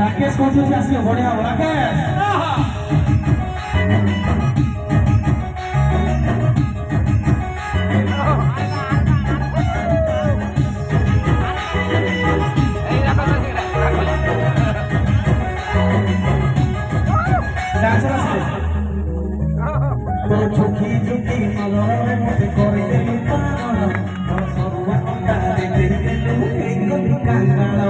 राकेश कौन से आसियो बढ़िया राकेश डांसर आसे तो झुकी झुकी मलरे मते करिले पागल तो सब टका दे दे एक गली कांगाल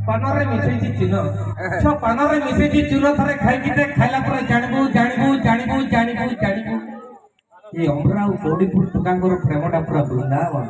पानरे मिसेजी चुन छ पानरे मिसेजी चुन थरे खाइ किते खाइला पर जानबू जानबू जानबू जानबू जानबू ए अमराउ कोडीपुर टुकांगर प्रेमटा पूरा बृंदावन